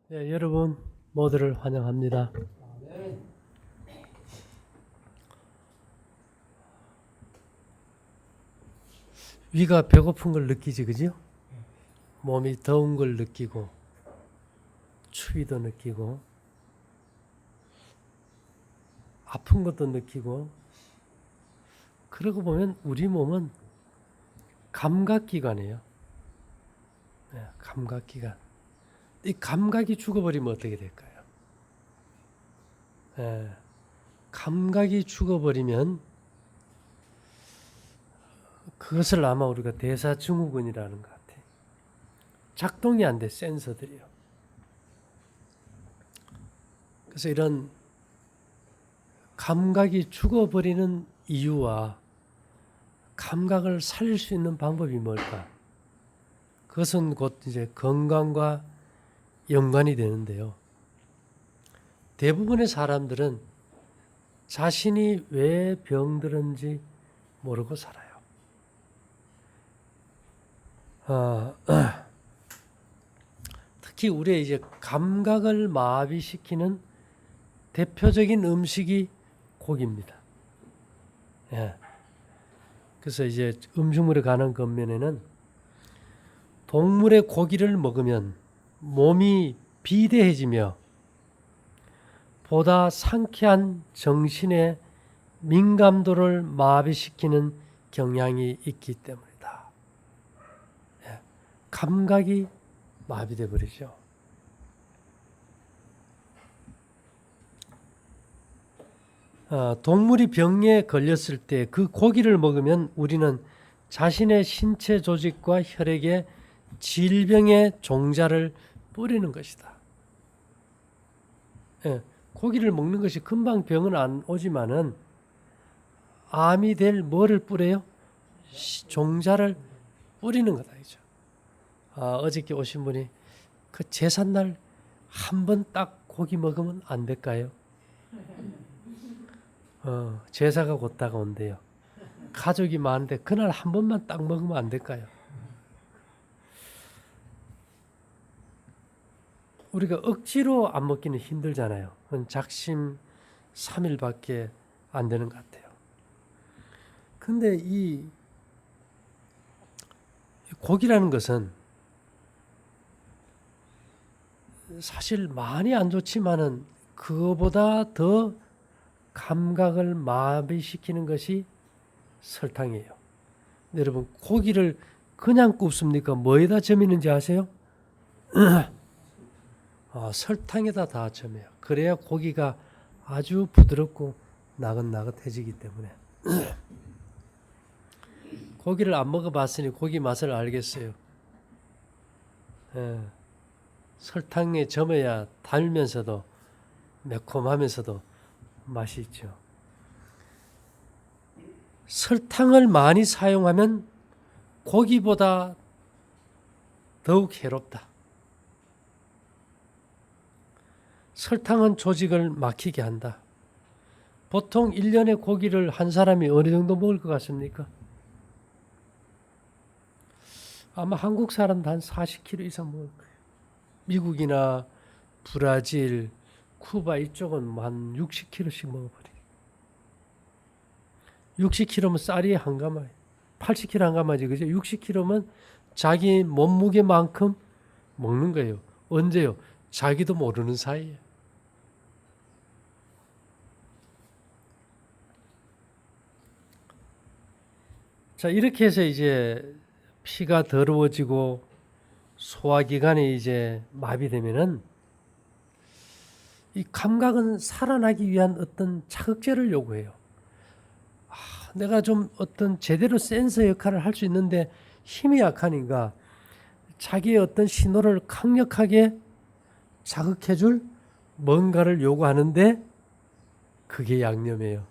네, 여러분 모두를 환영합니다. 위가 배고픈 걸 느끼지, 그죠? 몸이 더운 걸 느끼고 추위도 느끼고 아픈 것도 느끼고. 그러고 보면 우리 몸은 감각기관이에요. 네, 감각기관. 이 감각이 죽어버리면 어떻게 될까요? 네, 감각이 죽어버리면 그것을 아마 우리가 대사증후군이라는 것 같아요. 작동이 안 돼, 센서들이요. 그래서 이런 감각이 죽어버리는 이유와 감각을 살릴 수 있는 방법이 뭘까? 그것은 곧 이제 건강과 연관이 되는데요. 대부분의 사람들은 자신이 왜 병들은지 모르고 살아요. 특히 우리의 이제 감각을 마비시키는 대표적인 음식이 고기입니다. 예. 그래서 이제 음식물에 관한 겉면에는 동물의 고기를 먹으면 몸이 비대해지며 보다 상쾌한 정신의 민감도를 마비시키는 경향이 있기 때문이다. 예. 감각이 마비돼 버리죠. 동물이 병에 걸렸을 때 그 고기를 먹으면 우리는 자신의 신체 조직과 혈액에 질병의 종자를 뿌리는 것이다. 예, 고기를 먹는 것이 금방 병은 안 오지만은 암이 될 뭐를 뿌려요? 종자를 뿌리는 거다. 이죠. 어저께 오신 분이 그 제삿날 한 번 딱 고기 먹으면 안 될까요? 제사가 곧 다가온대요. 가족이 많은데 그날 한 번만 딱 먹으면 안 될까요? 우리가 억지로 안 먹기는 힘들잖아요. 작심 3일밖에 안 되는 것 같아요. 근데 이 고기라는 것은 사실 많이 안 좋지만은 그거보다 더 감각을 마비시키는 것이 설탕이에요. 여러분 고기를 그냥 굽습니까? 뭐에다 점이는지 아세요? 설탕에다 다 점해요. 그래야 고기가 아주 부드럽고 나긋나긋해지기 때문에. 고기를 안 먹어봤으니 고기 맛을 알겠어요. 설탕에 점해야 달면서도 매콤하면서도 맛이 있죠. 설탕을 많이 사용하면 고기보다 더욱 해롭다. 설탕은 조직을 막히게 한다. 보통 1년에 고기를 한 사람이 어느 정도 먹을 것 같습니까? 아마 한국 사람도 한 40kg 이상 먹을 거예요. 미국이나 브라질, 쿠바 이쪽은 한 60kg씩 먹어버려요. 60kg면 쌀이 한 가마예요. 80kg 한 가마지, 그죠? 60kg면 자기 몸무게만큼 먹는 거예요. 언제요? 자기도 모르는 사이에. 자, 이렇게 해서 이제 피가 더러워지고 소화기관이 이제 마비되면은 이 감각은 살아나기 위한 어떤 자극제를 요구해요. 내가 좀 어떤 제대로 센서 역할을 할 수 있는데 힘이 약하니까 자기의 어떤 신호를 강력하게 자극해줄 뭔가를 요구하는데 그게 양념이에요.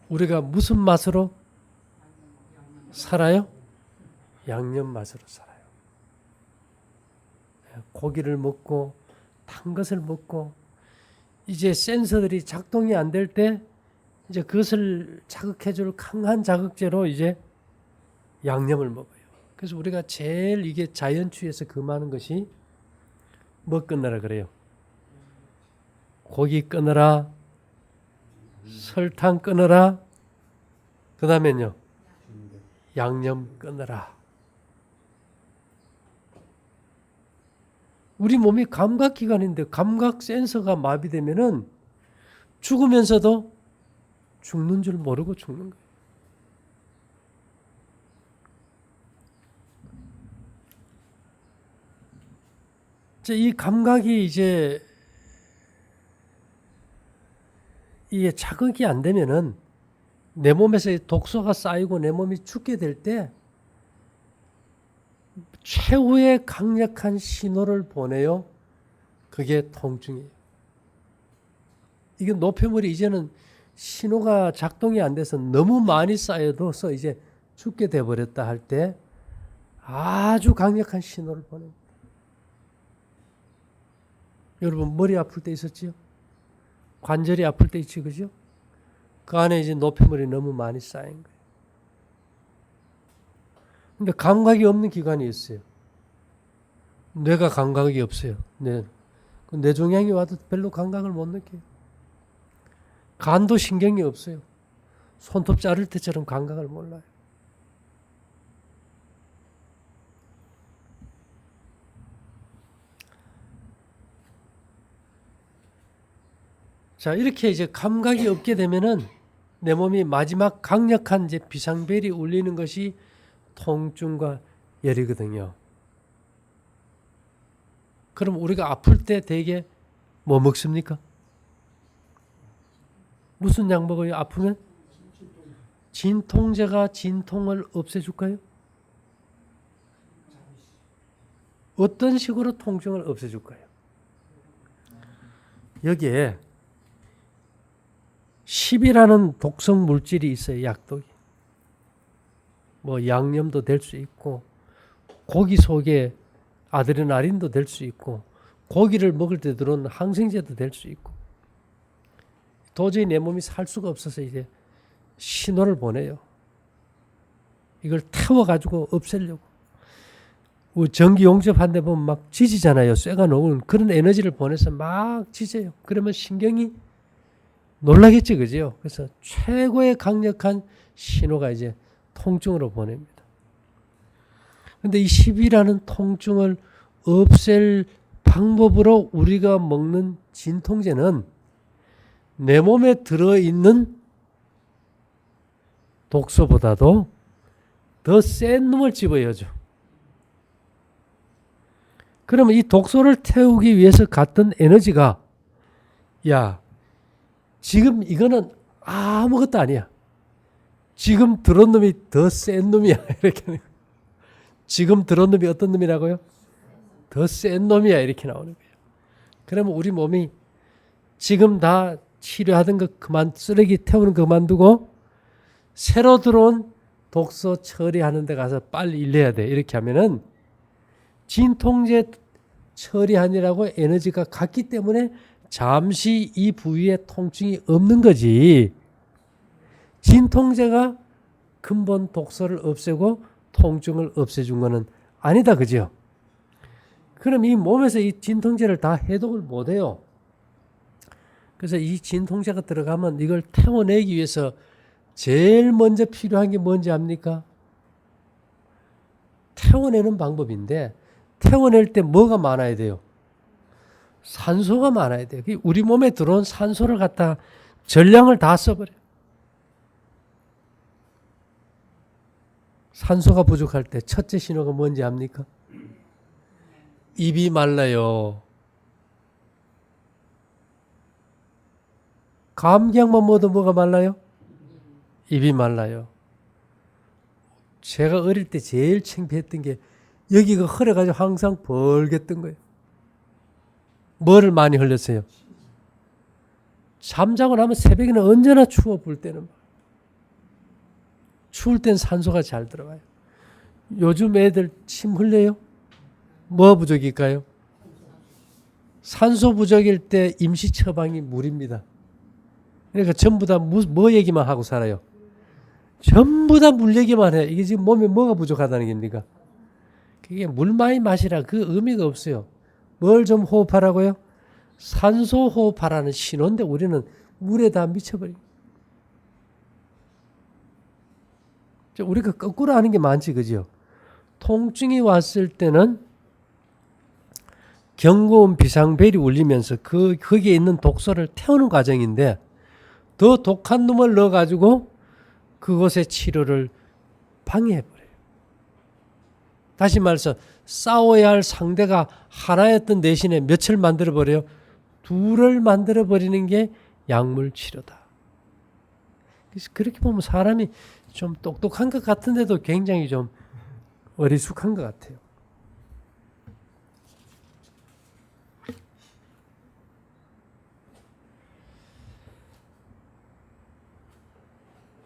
우리가 무슨 맛으로 살아요? 양념 맛으로 살아요. 고기를 먹고 탄 것을 먹고 이제 센서들이 작동이 안 될 때 이제 그것을 자극해줄 강한 자극제로 이제 양념을 먹어요. 그래서 우리가 제일 이게 자연추에서 금하는 것이 뭐 끊으라 그래요? 고기 끊으라, 설탕 끊으라, 그 다음에는요, 양념 끊으라. 우리 몸이 감각기관인데 감각 센서가 마비되면은 죽으면서도 죽는 줄 모르고 죽는 거예요. 이 감각이 이제 이게 자극이 안 되면은 내 몸에서 독소가 쌓이고 내 몸이 죽게 될 때 최후의 강력한 신호를 보내요. 그게 통증이에요. 이게 노폐물이 이제는 신호가 작동이 안 돼서 너무 많이 쌓여둬서 이제 죽게 돼버렸다 할 때 아주 강력한 신호를 보냅니다. 여러분 머리 아플 때 있었지요? 관절이 아플 때 있지, 그죠? 그 안에 이제 노폐물이 너무 많이 쌓인 거예요. 근데 감각이 없는 기관이 있어요. 뇌가 감각이 없어요. 뇌종양이 와도 별로 감각을 못 느껴요. 간도 신경이 없어요. 손톱 자를 때처럼 감각을 몰라요. 자, 이렇게 이제 감각이 없게 되면은 내 몸이 마지막 강력한 이제 비상벨이 울리는 것이 통증과 열이거든요. 그럼 우리가 아플 때 되게 뭐 먹습니까? 무슨 약 먹어요? 아프면? 진통제가 진통을 없애줄까요? 어떤 식으로 통증을 없애줄까요? 여기에 10이라는 독성 물질이 있어요. 약독이. 뭐 양념도 될 수 있고 고기 속에 아드레날린도 될 수 있고 고기를 먹을 때 들어오는 항생제도 될 수 있고 도저히 내 몸이 살 수가 없어서 이제 신호를 보내요. 이걸 태워가지고 없애려고. 전기 용접한 데 보면 막 지지잖아요. 쇠가 녹은 그런 에너지를 보내서 막 지져요. 그러면 신경이 놀라겠지, 그죠? 그래서 최고의 강력한 신호가 이제 통증으로 보냅니다. 근데 이 10이라는 통증을 없앨 방법으로 우리가 먹는 진통제는 내 몸에 들어있는 독소보다도 더 센 놈을 집어여줘. 그러면 이 독소를 태우기 위해서 갔던 에너지가 야, 지금 이거는 아무것도 아니야. 지금 들어온 놈이 더 센 놈이야. 이렇게. 지금 들어온 놈이 어떤 놈이라고요? 더 센 놈이야. 이렇게 나오는 거예요. 그러면 우리 몸이 지금 다 치료하던 거 쓰레기 태우는 거 그만두고 새로 들어온 독소 처리하는 데 가서 빨리 일해야 돼. 이렇게 하면은 진통제 처리하느라고 에너지가 갔기 때문에 잠시 이 부위에 통증이 없는 거지. 진통제가 근본 독소를 없애고 통증을 없애준 거는 아니다, 그죠? 그럼 이 몸에서 이 진통제를 다 해독을 못 해요. 그래서 이 진통제가 들어가면 이걸 태워내기 위해서 제일 먼저 필요한 게 뭔지 압니까? 태워내는 방법인데 태워낼 때 뭐가 많아야 돼요? 산소가 많아야 돼요. 우리 몸에 들어온 산소를 갖다 전량을 다 써버려요. 산소가 부족할 때 첫째 신호가 뭔지 압니까? 입이 말라요. 감기약만 먹어도 뭐가 말라요? 입이 말라요. 제가 어릴 때 제일 창피했던 게 여기가 흐려가지고 항상 벌갰던 거예요. 뭐를 많이 흘렸어요? 잠자고 나면 새벽에는 언제나 추워, 불 때는. 추울 땐 산소가 잘 들어가요. 요즘 애들 침 흘려요? 뭐 부족일까요? 산소 부족일 때 임시 처방이 물입니다. 그러니까 전부 다 뭐 얘기만 하고 살아요? 전부 다 물 얘기만 해요. 이게 지금 몸에 뭐가 부족하다는 겁니까? 그게 물 많이 마시라 그 의미가 없어요. 뭘 좀 호흡하라고요? 산소 호흡하라는 신호인데 우리는 물에다 미쳐버려. 우리가 거꾸로 하는 게 많지, 그죠? 통증이 왔을 때는 경고음 비상벨이 울리면서 거기에 있는 독소를 태우는 과정인데 더 독한 놈을 넣어가지고 그것의 치료를 방해해버려요. 다시 말해서 싸워야 할 상대가 하나였던 대신에 몇을 만들어버려요? 둘을 만들어버리는 게 약물 치료다. 그래서 그렇게 보면 사람이 좀 똑똑한 것 같은데도 굉장히 좀 어리숙한 것 같아요.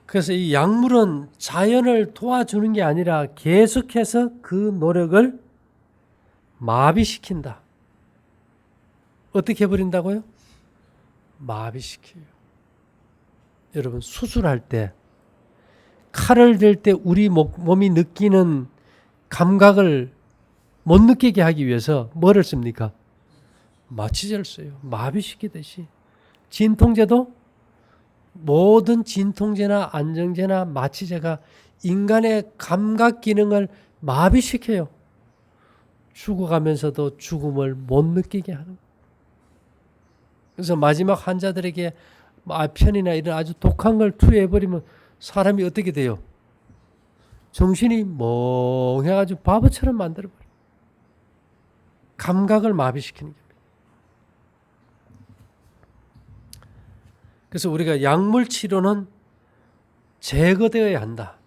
그래서 이 약물은 자연을 도와주는 게 아니라 계속해서 그 노력을 마비시킨다. 어떻게 해버린다고요? 마비시켜요. 여러분 수술할 때 칼을 댈 때 우리 몸이 느끼는 감각을 못 느끼게 하기 위해서 뭐를 씁니까? 마취제를 써요. 마비시키듯이. 진통제도 모든 진통제나 안정제나 마취제가 인간의 감각 기능을 마비시켜요. 죽어가면서도 죽음을 못 느끼게 하는. 그래서 마지막 환자들에게 아편이나 이런 아주 독한 걸 투여해버리면 사람이 어떻게 돼요? 정신이 멍해가지고 바보처럼 만들어버려요. 감각을 마비시키는 겁니다. 그래서 우리가 약물 치료는 제거되어야 한다.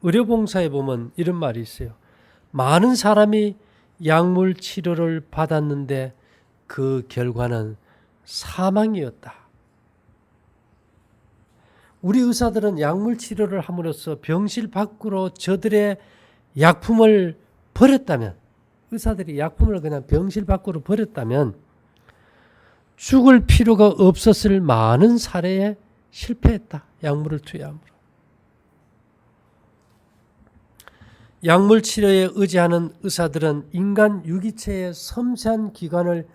의료봉사에 보면 이런 말이 있어요. 많은 사람이 약물 치료를 받았는데 그 결과는 사망이었다. 우리 의사들은 약물 치료를 함으로써 병실 밖으로 저들의 약품을 버렸다면, 의사들이 약품을 그냥 병실 밖으로 버렸다면 죽을 필요가 없었을 많은 사례에 실패했다. 약물을 투여함으로. 약물 치료에 의지하는 의사들은 인간 유기체의 섬세한 기관을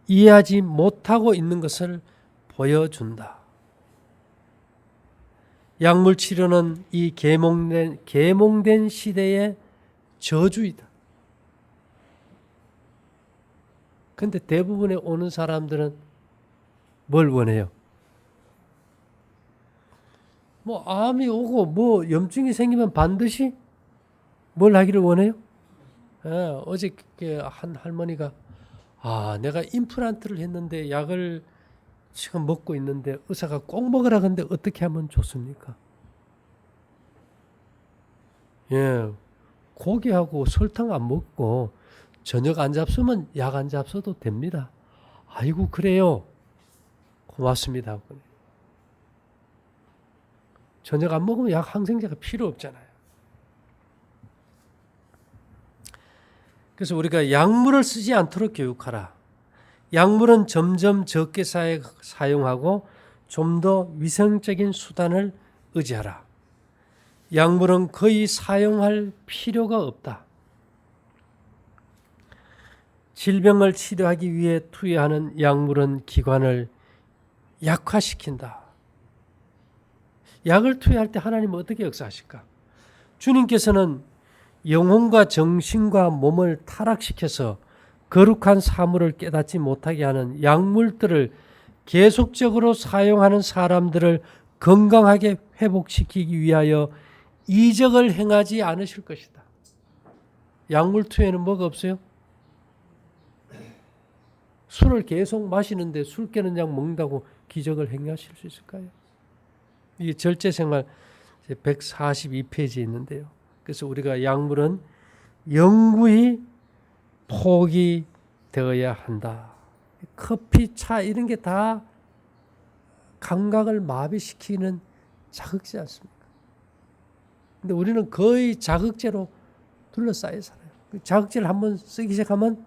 이해하지 못하고 있는 것을 보여준다. 약물 치료는 이 계몽된 시대의 저주이다. 근데 대부분의 오는 사람들은 뭘 원해요? 뭐 암이 오고 뭐 염증이 생기면 반드시 뭘 하기를 원해요? 어저께 한 할머니가 내가 임플란트를 했는데 약을 지금 먹고 있는데 의사가 꼭 먹으라 근데 어떻게 하면 좋습니까? 고기하고 설탕 안 먹고 저녁 안 잡수면 약 안 잡숴도 됩니다. 아이고 그래요. 고맙습니다. 저녁 안 먹으면 약 항생제가 필요 없잖아요. 그래서 우리가 약물을 쓰지 않도록 교육하라. 약물은 점점 적게 사용하고 좀 더 위생적인 수단을 의지하라. 약물은 거의 사용할 필요가 없다. 질병을 치료하기 위해 투여하는 약물은 기관을 약화시킨다. 약을 투여할 때 하나님은 어떻게 역사하실까? 주님께서는 영혼과 정신과 몸을 타락시켜서 거룩한 사물을 깨닫지 못하게 하는 약물들을 계속적으로 사용하는 사람들을 건강하게 회복시키기 위하여 이적을 행하지 않으실 것이다. 약물 투여에는 뭐가 없어요? 술을 계속 마시는데 술 깨는 약 먹는다고 기적을 행하실 수 있을까요? 이게 절제생활 142페이지에 있는데요. 그래서 우리가 약물은 영구히 포기되어야 한다. 커피, 차 이런 게 다 감각을 마비시키는 자극제 않습니까? 근데 우리는 거의 자극제로 둘러싸여 살아요. 자극제를 한번 쓰기 시작하면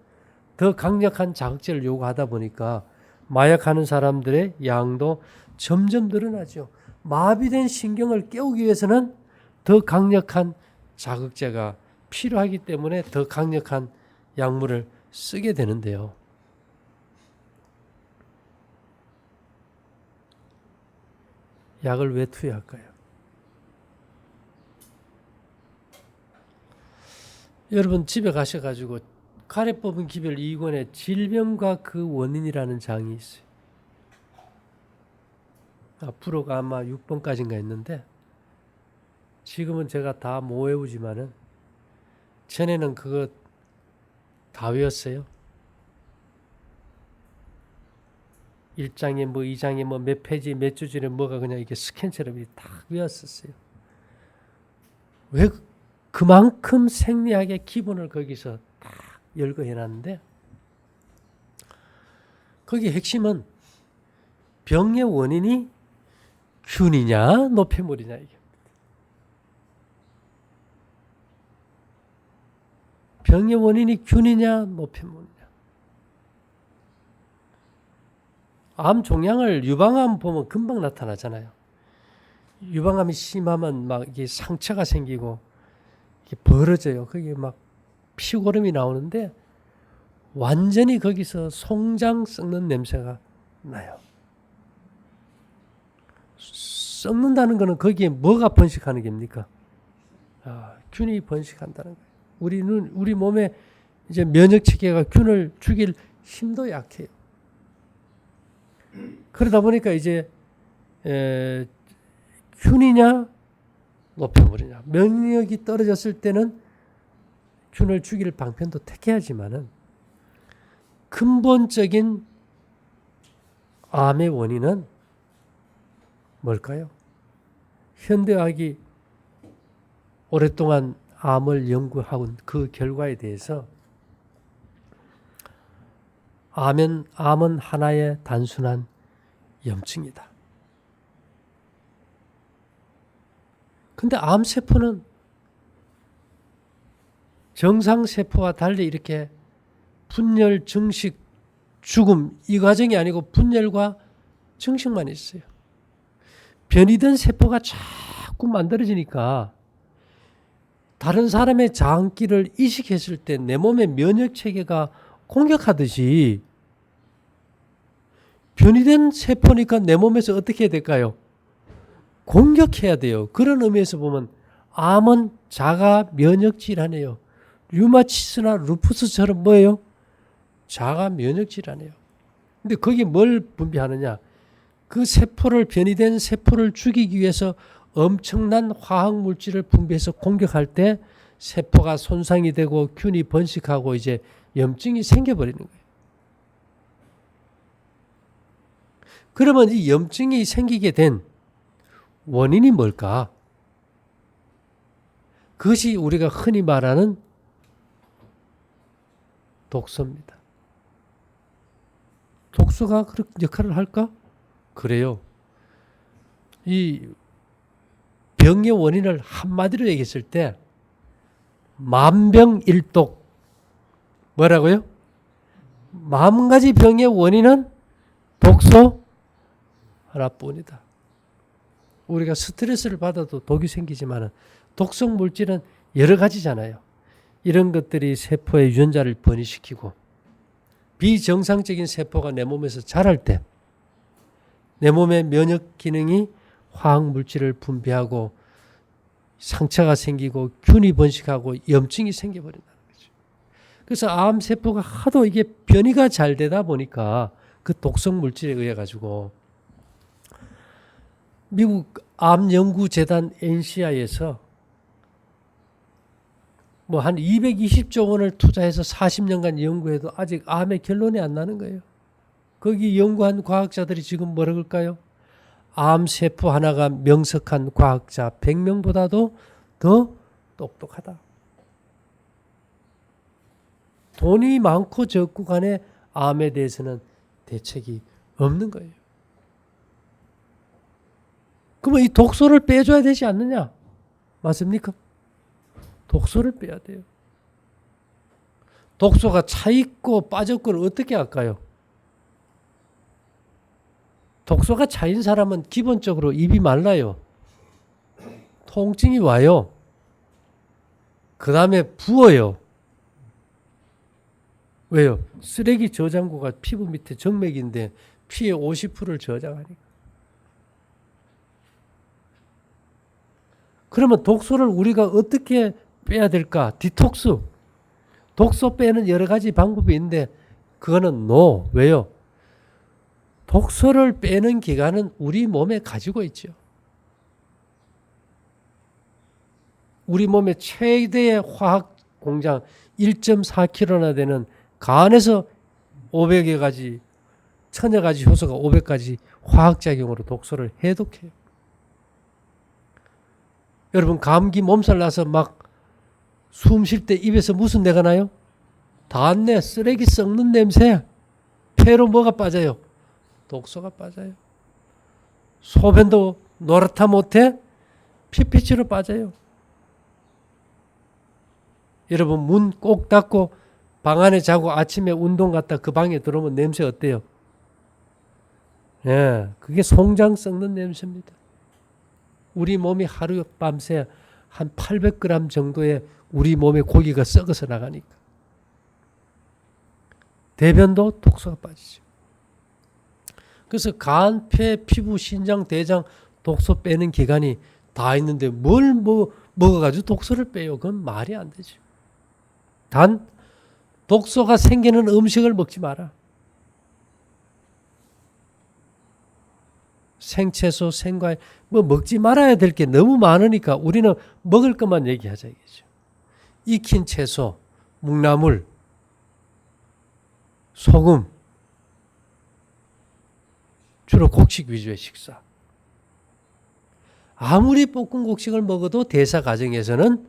더 강력한 자극제를 요구하다 보니까 마약하는 사람들의 양도 점점 늘어나죠. 마비된 신경을 깨우기 위해서는 더 강력한 자극제가 필요하기 때문에 더 강력한 약물을 쓰게 되는데요. 약을 왜 투여할까요? 여러분 집에 가셔가지고 가래 뽑은 기별 2권에 질병과 그 원인이라는 장이 있어요. 앞으로가 아마 6번까지인가 있는데 지금은 제가 다 못 외우지만은 전에는 그거 다 외웠어요. 1장에 뭐 2장에 뭐 몇 페이지 몇 주 전에 뭐가 그냥 이게 스캔처럼 다 외웠었어요. 왜 그만큼 생리학의 기본을 거기서 딱 열거 해놨는데 거기 핵심은 병의 원인이 균이냐 노폐물이냐 이게. 병의 원인이 균이냐 노폐물이냐. 암 종양을 유방암 보면 금방 나타나잖아요. 유방암이 심하면 막 이게 상처가 생기고 이게 벌어져요. 거기 막 피고름이 나오는데 완전히 거기서 송장 썩는 냄새가 나요. 썩는다는 거는 거기에 뭐가 번식하는 겁니까? 균이 번식한다는 거예요. 우리 몸에 이제 면역 체계가 균을 죽일 힘도 약해요. 그러다 보니까 이제 균이냐 노폐물이냐. 면역이 떨어졌을 때는 균을 죽일 방편도 택해야지만은 근본적인 암의 원인은 뭘까요? 현대학이 오랫동안 암을 연구하고 그 결과에 대해서 암은 하나의 단순한 염증이다. 근데 암세포는 정상세포와 달리 이렇게 분열, 증식, 죽음 이 과정이 아니고 분열과 증식만 있어요. 변이된 세포가 자꾸 만들어지니까 다른 사람의 장기를 이식했을 때 내 몸의 면역체계가 공격하듯이 변이된 세포니까 내 몸에서 어떻게 해야 될까요? 공격해야 돼요. 그런 의미에서 보면 암은 자가 면역질환이에요. 류마티스나 루푸스처럼 뭐예요? 자가 면역질환이에요. 근데 거기에 뭘 분비하느냐? 그 세포를 변이된 세포를 죽이기 위해서 엄청난 화학물질을 분비해서 공격할 때 세포가 손상이 되고 균이 번식하고 이제 염증이 생겨버리는 거예요. 그러면 이 염증이 생기게 된 원인이 뭘까? 그것이 우리가 흔히 말하는 독소입니다. 독소가 그런 역할을 할까? 그래요. 이 병의 원인을 한마디로 얘기했을 때 만병일독 뭐라고요? 10,000가지 병의 원인은 독소 하나뿐이다. 우리가 스트레스를 받아도 독이 생기지만 독성 물질은 여러 가지잖아요. 이런 것들이 세포의 유전자를 변이시키고 비정상적인 세포가 내 몸에서 자랄 때 내 몸의 면역 기능이 화학 물질을 분비하고 상처가 생기고 균이 번식하고 염증이 생겨버린다는 거죠. 그래서 암 세포가 하도 이게 변이가 잘 되다 보니까 그 독성 물질에 의해 가지고 미국 암연구재단 NCI에서 뭐 한 220조 원을 투자해서 40년간 연구해도 아직 암의 결론이 안 나는 거예요. 거기 연구한 과학자들이 지금 뭐라 그럴까요? 암세포 하나가 명석한 과학자 100명보다도 더 똑똑하다. 돈이 많고 적고 간에 암에 대해서는 대책이 없는 거예요. 그러면 이 독소를 빼줘야 되지 않느냐? 맞습니까? 독소를 빼야 돼요. 독소가 차있고 빠졌고를 어떻게 할까요? 독소가 차인 사람은 기본적으로 입이 말라요. 통증이 와요. 그 다음에 부어요. 왜요? 쓰레기 저장고가 피부 밑에 정맥인데 피의 50%를 저장하니까. 그러면 독소를 우리가 어떻게 빼야 될까? 디톡스. 독소 빼는 여러 가지 방법이 있는데 그거는 NO. 왜요? 독소를 빼는 기관은 우리 몸에 가지고 있죠. 우리 몸의 최대의 화학 공장 1.4kg나 되는 간에서 500여 가지, 1000여 가지 효소가 500가지 화학작용으로 독소를 해독해요. 여러분 감기 몸살 나서 막 숨 쉴 때 입에서 무슨 내가 나요? 단내, 쓰레기 썩는 냄새. 폐로 뭐가 빠져요? 독소가 빠져요. 소변도 노랗다 못해 피피치로 빠져요. 여러분 문 꼭 닫고 방 안에 자고 아침에 운동 갔다 그 방에 들어오면 냄새 어때요? 예, 그게 송장 썩는 냄새입니다. 우리 몸이 하루 밤새 한 800g 정도의 우리 몸의 고기가 썩어서 나가니까. 대변도 독소가 빠지죠. 그래서 간, 폐, 피부, 신장, 대장 독소 빼는 기관이 다 있는데 뭘 먹어가지고 독소를 빼요? 그건 말이 안 되죠. 단 독소가 생기는 음식을 먹지 마라. 생채소, 생과일 뭐 먹지 말아야 될 게 너무 많으니까 우리는 먹을 것만 얘기하자 이거죠. 익힌 채소, 묵나물, 소금, 주로 곡식 위주의 식사. 아무리 볶은 곡식을 먹어도 대사 과정에서는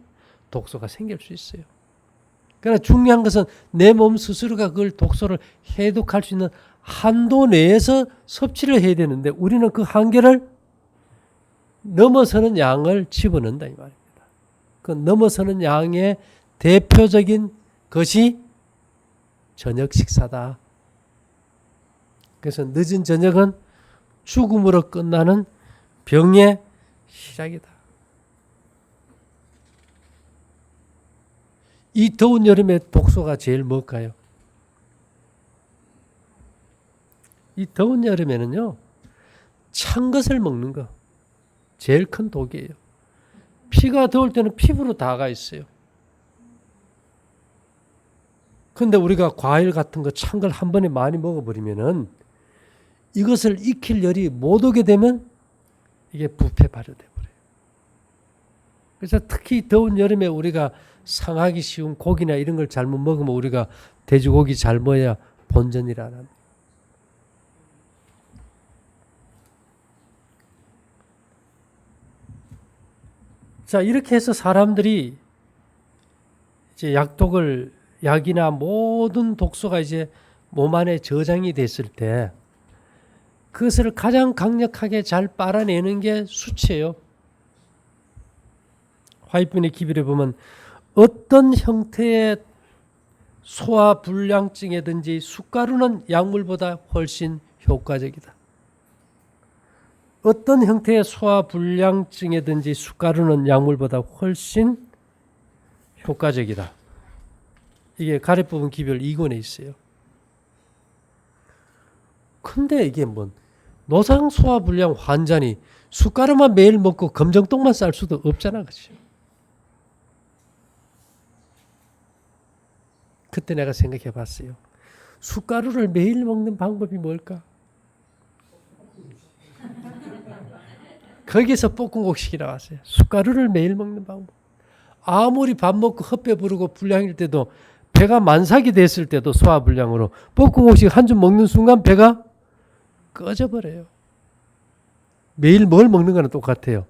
독소가 생길 수 있어요. 그러나 중요한 것은 내 몸 스스로가 그걸 독소를 해독할 수 있는 한도 내에서 섭취를 해야 되는데 우리는 그 한계를 넘어서는 양을 집어넣는다 이 말입니다. 그 넘어서는 양의 대표적인 것이 저녁 식사다. 그래서 늦은 저녁은 죽음으로 끝나는 병의 시작이다. 이 더운 여름에 독소가 제일 뭘까요? 이 더운 여름에는요, 찬 것을 먹는 거 제일 큰 독이에요. 피가 더울 때는 피부로 다가 있어요. 근데 우리가 과일 같은 거 찬 걸 한 번에 많이 먹어버리면은 이것을 익힐 열이 못 오게 되면 이게 부패 발효돼 버려요. 그래서 특히 더운 여름에 우리가 상하기 쉬운 고기나 이런 걸 잘못 먹으면 우리가 돼지고기 잘 먹어야 본전이라는. 자, 이렇게 해서 사람들이 이제 약이나 모든 독소가 이제 몸 안에 저장이 됐을 때 그것을 가장 강력하게 잘 빨아내는 게 수치예요. 화이트빈의 기별에 보면 어떤 형태의 소화불량증이든지 숟가루는 약물보다 훨씬 효과적이다. 어떤 형태의 소화불량증이든지 숟가루는 약물보다 훨씬 효과적이다. 이게 가래부분 기별 2권에 있어요. 근데 이게 뭐 노상소화불량 환자니 숟가루만 매일 먹고 검정똥만 쌀 수도 없잖아. 그치? 그때 내가 생각해 봤어요. 숟가루를 매일 먹는 방법이 뭘까? 거기서 볶음곡식이 나왔어요. 숟가루를 매일 먹는 방법. 아무리 밥 먹고 헛배 부르고 불량일 때도 배가 만삭이 됐을 때도 소화불량으로 볶음곡식 한 줌 먹는 순간 배가 꺼져버려요. 매일 뭘 먹는 거는 똑같아요.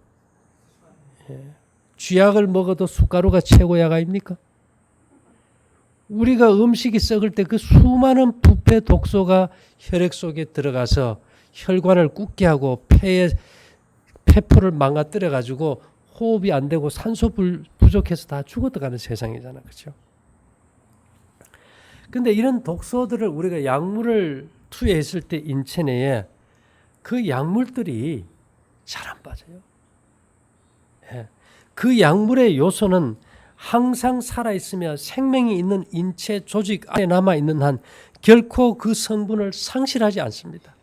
쥐약을 먹어도 숟가루가 최고약 아닙니까? 우리가 음식이 썩을 때 그 수많은 부패 독소가 혈액 속에 들어가서 혈관을 굳게 하고 폐포를 망가뜨려 가지고 호흡이 안 되고 산소 부족해서 다 죽어가는 세상이잖아. 그렇죠? 근데 이런 독소들을 우리가 약물을 투여했을 때 인체 내에 그 약물들이 잘 안 빠져요. 예. 그 약물의 요소는 항상 살아있으며 생명이 있는 인체 조직 안에 남아있는 한 결코 그 성분을 상실하지 않습니다.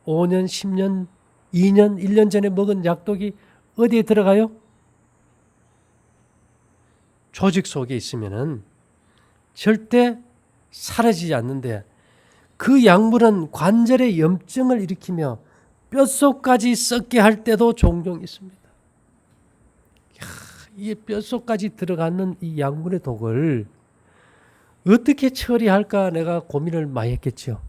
5년, 10년, 2년, 1년 전에 먹은 약독이 어디에 들어가요? 조직 속에 있으면은 절대 사라지지 않는데 그 약물은 관절의 염증을 일으키며 뼛속까지 썩게 할 때도 종종 있습니다. 이 뼛속까지 들어가는 이 약물의 독을 어떻게 처리할까 내가 고민을 많이 했겠죠.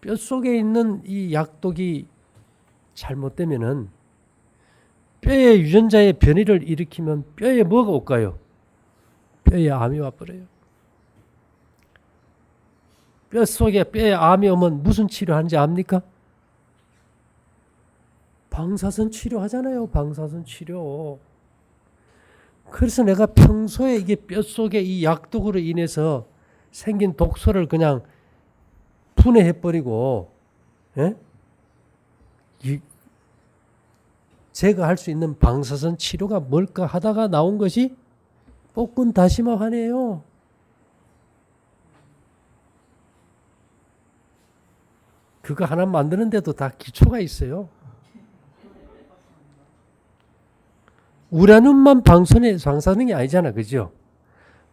뼛속에 있는 이 약독이 잘못되면은 뼈의 유전자의 변이를 일으키면 뼈에 뭐가 올까요? 뼈에 암이 와버려요. 뼛속에 뼈에 암이 오면 무슨 치료하는지 압니까? 방사선 치료하잖아요. 방사선 치료. 그래서 내가 평소에 이게 뼛속에 이 약독으로 인해서 생긴 독소를 그냥 분해해버리고, 예? 제거할 수 있는 방사선 치료가 뭘까 하다가 나온 것이 볶은 다시마 환이에요. 그거 하나 만드는데도 다 기초가 있어요. 우라늄만 방사능이 아니잖아. 그죠?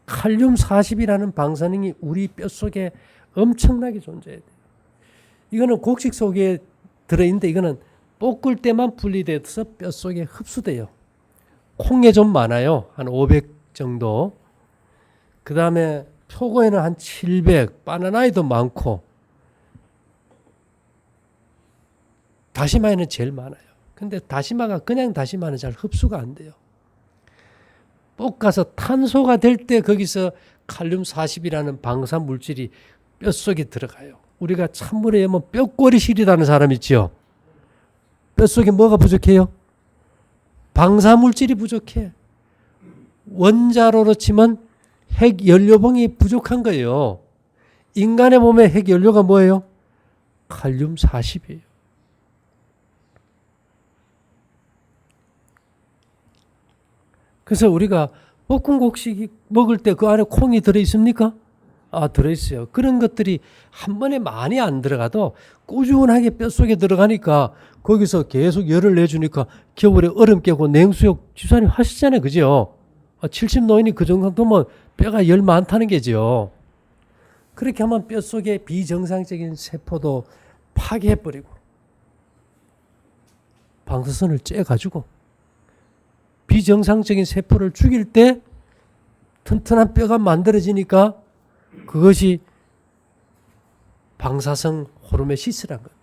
칼륨 40이라는 방사능이 우리 뼛속에 엄청나게 존재해요. 이거는 곡식 속에 들어있는데 이거는 볶을 때만 분리돼서 뼛속에 흡수돼요. 콩에 좀 많아요. 한 500 정도. 그 다음에 표고에는 한 700, 바나나에도 많고 다시마에는 제일 많아요. 근데 다시마가 그냥 다시마는 잘 흡수가 안 돼요. 볶아서 탄소가 될 때 거기서 칼륨 40이라는 방사 물질이 뼛속에 들어가요. 우리가 찬물에 여면 뼈골이 시리다는 사람 있죠. 뼛속에 뭐가 부족해요? 방사 물질이 부족해. 원자로로 치면 핵연료봉이 부족한 거예요. 인간의 몸의 핵연료가 뭐예요? 칼륨 40이에요. 그래서 우리가 볶은 곡식 먹을 때 그 안에 콩이 들어있습니까? 들어있어요. 그런 것들이 한 번에 많이 안 들어가도 꾸준하게 뼛속에 들어가니까 거기서 계속 열을 내주니까 겨울에 얼음 깨고 냉수욕 집사님 하시잖아요. 그죠? 70 노인이 그 정도면 뼈가 열 많다는 게죠. 그렇게 하면 뼛속에 비정상적인 세포도 파괴해버리고 방사선을 쬐가지고 비정상적인 세포를 죽일 때 튼튼한 뼈가 만들어지니까 그것이 방사성 호르메시스란 겁니다.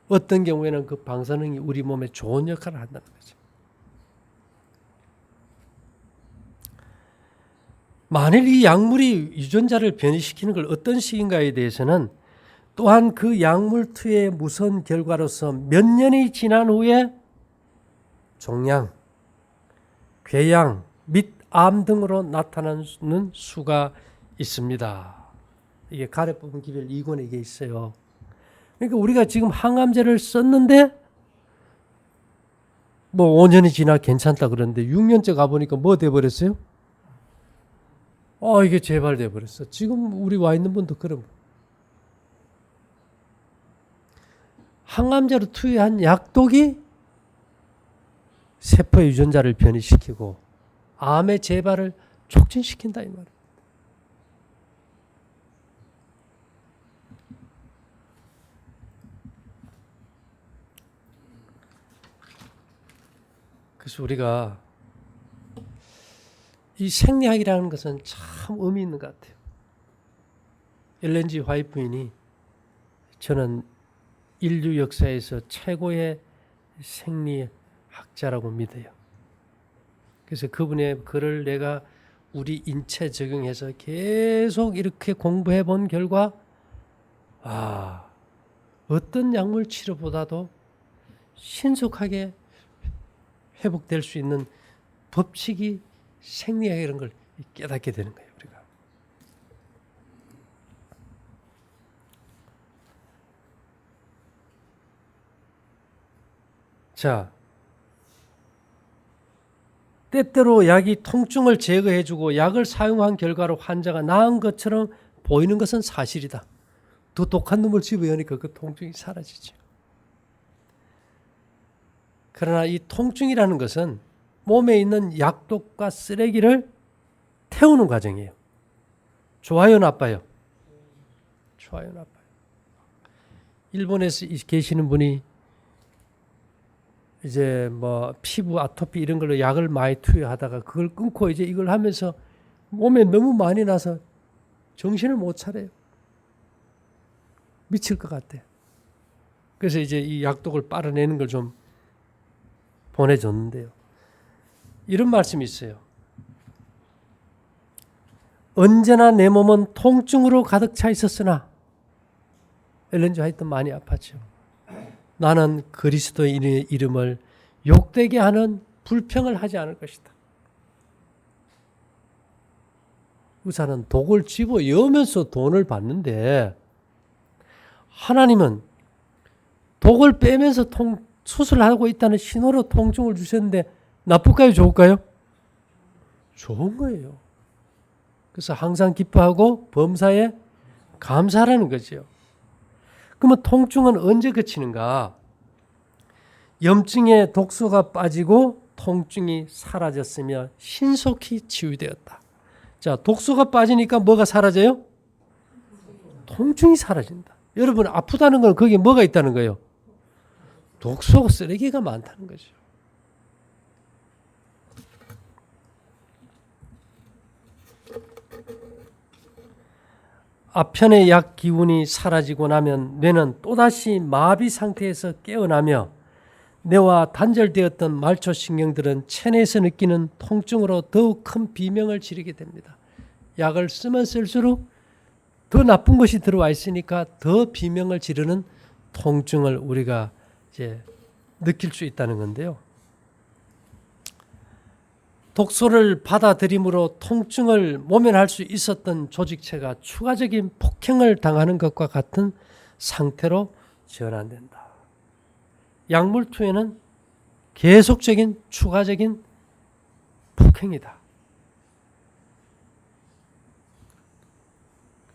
어떤 경우에는 그 방사능이 우리 몸에 좋은 역할을 한다는 거죠. 만일 이 약물이 유전자를 변이시키는 걸 어떤 식인가에 대해서는 또한 그 약물 투여의 무서운 결과로서 몇 년이 지난 후에 종양, 궤양 및 암 등으로 나타나는 수가 있습니다. 이게 가래부분 기별 2권에 이게 있어요. 그러니까 우리가 지금 항암제를 썼는데 뭐 5년이 지나 괜찮다 그러는데 6년째 가보니까 뭐 돼버렸어요? 이게 재발돼 버렸어. 지금 우리 와 있는 분도 그럼 항암제로 투여한 약독이 세포의 유전자를 변이시키고 암의 재발을 촉진시킨다 이 말이에요. 그래서 우리가 이 생리학이라는 것은 참 의미 있는 것 같아요. 엘렌 G 화이트 부인이 저는 인류 역사에서 최고의 생리학자라고 믿어요. 그래서 그분의 글을 내가 우리 인체 적용해서 계속 이렇게 공부해 본 결과 어떤 약물 치료보다도 신속하게 회복될 수 있는 법칙이 생리학 이런 걸 깨닫게 되는 거예요. 우리가. 자, 때때로 약이 통증을 제거해주고 약을 사용한 결과로 환자가 나은 것처럼 보이는 것은 사실이다. 더 독한 놈을 집어여니까 그 통증이 사라지죠. 그러나 이 통증이라는 것은 몸에 있는 약독과 쓰레기를 태우는 과정이에요. 좋아요, 나빠요? 좋아요, 나빠요? 일본에서 계시는 분이 이제 뭐 피부 아토피 이런 걸로 약을 많이 투여하다가 그걸 끊고 이제 이걸 하면서 몸에 너무 많이 나서 정신을 못 차려요. 미칠 것 같아. 그래서 이제 이 약독을 빨아내는 걸 좀 보내줬는데요. 이런 말씀이 있어요. 언제나 내 몸은 통증으로 가득 차 있었으나 엘렌 지 화이트 많이 아팠죠. 나는 그리스도의 이름을 욕되게 하는 불평을 하지 않을 것이다. 의사는 독을 집어여면서 돈을 받는데 하나님은 독을 빼면서 수술하고 있다는 신호로 통증을 주셨는데 나쁠까요? 좋을까요? 좋은 거예요. 그래서 항상 기뻐하고 범사에 감사하라는 거죠. 그러면 통증은 언제 그치는가? 염증의 독소가 빠지고 통증이 사라졌으며 신속히 치유되었다. 자, 독소가 빠지니까 뭐가 사라져요? 통증이 사라진다. 여러분 아프다는 건 거기에 뭐가 있다는 거예요? 독소, 쓰레기가 많다는 거죠. 아편의 약 기운이 사라지고 나면 뇌는 또다시 마비 상태에서 깨어나며 뇌와 단절되었던 말초신경들은 체내에서 느끼는 통증으로 더욱 큰 비명을 지르게 됩니다. 약을 쓰면 쓸수록 더 나쁜 것이 들어와 있으니까 더 비명을 지르는 통증을 우리가 이제 느낄 수 있다는 건데요. 독소를 받아들임으로 통증을 모면할 수 있었던 조직체가 추가적인 폭행을 당하는 것과 같은 상태로 전환된다. 약물 투여는 계속적인 추가적인 폭행이다.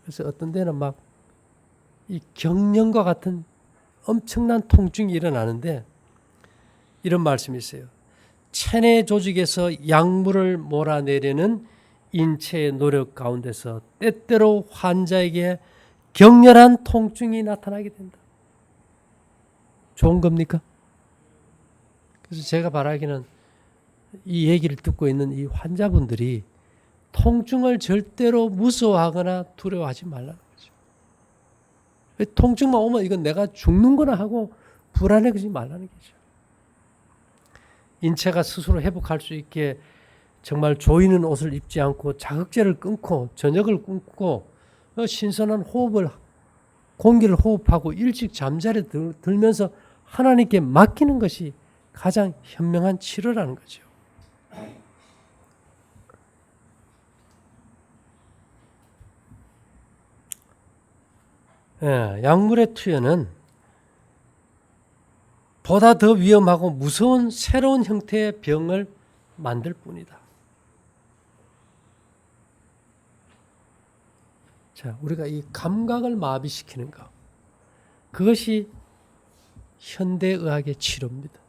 그래서 어떤 데는 막 이 경련과 같은 엄청난 통증이 일어나는데 이런 말씀이 있어요. 체내 조직에서 약물을 몰아내려는 인체의 노력 가운데서 때때로 환자에게 격렬한 통증이 나타나게 된다. 좋은 겁니까? 그래서 제가 바라기는 이 얘기를 듣고 있는 이 환자분들이 통증을 절대로 무서워하거나 두려워하지 말라는 거죠. 통증만 오면 이건 내가 죽는구나 하고 불안해하지 말라는 거죠. 인체가 스스로 회복할 수 있게 정말 조이는 옷을 입지 않고 자극제를 끊고 저녁을 끊고 신선한 공기를 호흡하고 일찍 잠자리에 들면서 하나님께 맡기는 것이 가장 현명한 치료라는 거죠. 약물의 투여는 보다 더 위험하고 무서운 새로운 형태의 병을 만들 뿐이다. 자, 우리가 이 감각을 마비시키는 것, 그것이 현대의학의 치료입니다.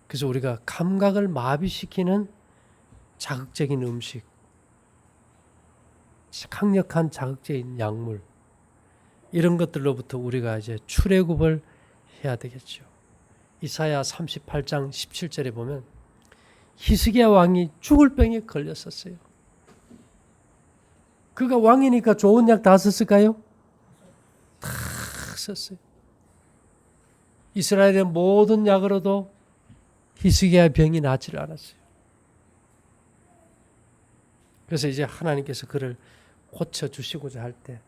그래서 우리가 감각을 마비시키는 자극적인 음식, 강력한 자극적인 약물, 이런 것들로부터 우리가 이제 출애굽을 해야 되겠죠. 이사야 38장 17절에 보면 히스기야 왕이 죽을 병에 걸렸었어요. 그가 왕이니까 좋은 약 다 썼을까요? 다 썼어요. 이스라엘의 모든 약으로도 히스기야 병이 낫지를 않았어요. 그래서 이제 하나님께서 그를 고쳐주시고자 할 때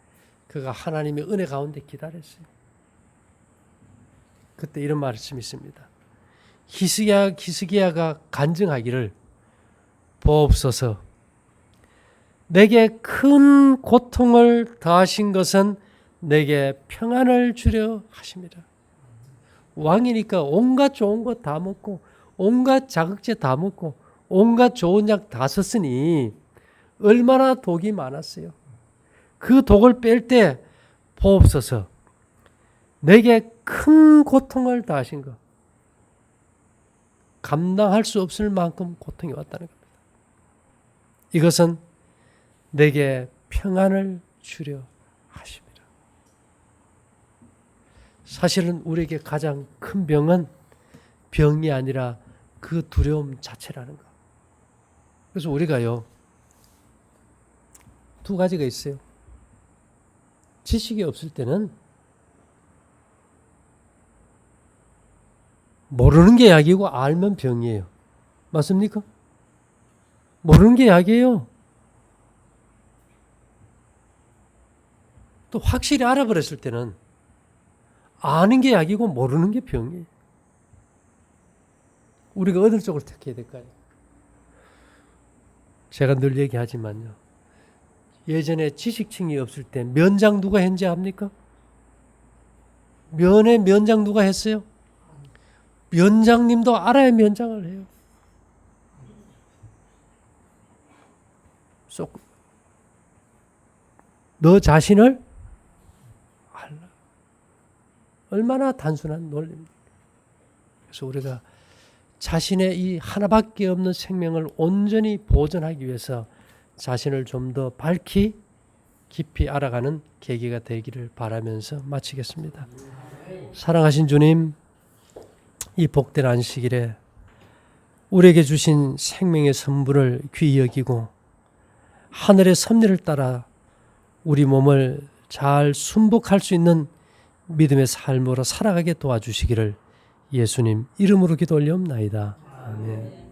그가 하나님의 은혜 가운데 기다렸어요. 그때 이런 말씀이 있습니다. 히스기야가 간증하기를 보옵소서 내게 큰 고통을 더하신 것은 내게 평안을 주려 하심이라. 왕이니까 온갖 좋은 거 다 먹고 온갖 자극제 다 먹고 온갖 좋은 약 다 썼으니 얼마나 독이 많았어요. 그 독을 뺄 때 보옵소서 내게 큰 고통을 다하신 것. 감당할 수 없을 만큼 고통이 왔다는 겁니다. 이것은 내게 평안을 주려 하십니다. 사실은 우리에게 가장 큰 병은 병이 아니라 그 두려움 자체라는 것. 그래서 우리가요, 두 가지가 있어요. 지식이 없을 때는 모르는 게 약이고 알면 병이에요. 맞습니까? 모르는 게 약이에요. 또 확실히 알아버렸을 때는 아는 게 약이고 모르는 게 병이에요. 우리가 어느 쪽을 택해야 될까요? 제가 늘 얘기하지만요. 예전에 지식층이 없을 때 면장 누가 했는지 압니까? 면의 면장 누가 했어요? 면장님도 알아야 면장을 해요. 너 자신을 알라. 얼마나 단순한 논리입니까? 그래서 우리가 자신의 이 하나밖에 없는 생명을 온전히 보존하기 위해서 자신을 좀 더 밝히 깊이 알아가는 계기가 되기를 바라면서 마치겠습니다. 사랑하신 주님, 이 복된 안식일에 우리에게 주신 생명의 선물을 귀히 여기고 하늘의 섭리를 따라 우리 몸을 잘 순복할 수 있는 믿음의 삶으로 살아가게 도와주시기를 예수님 이름으로 기도 올리옵나이다. 아멘.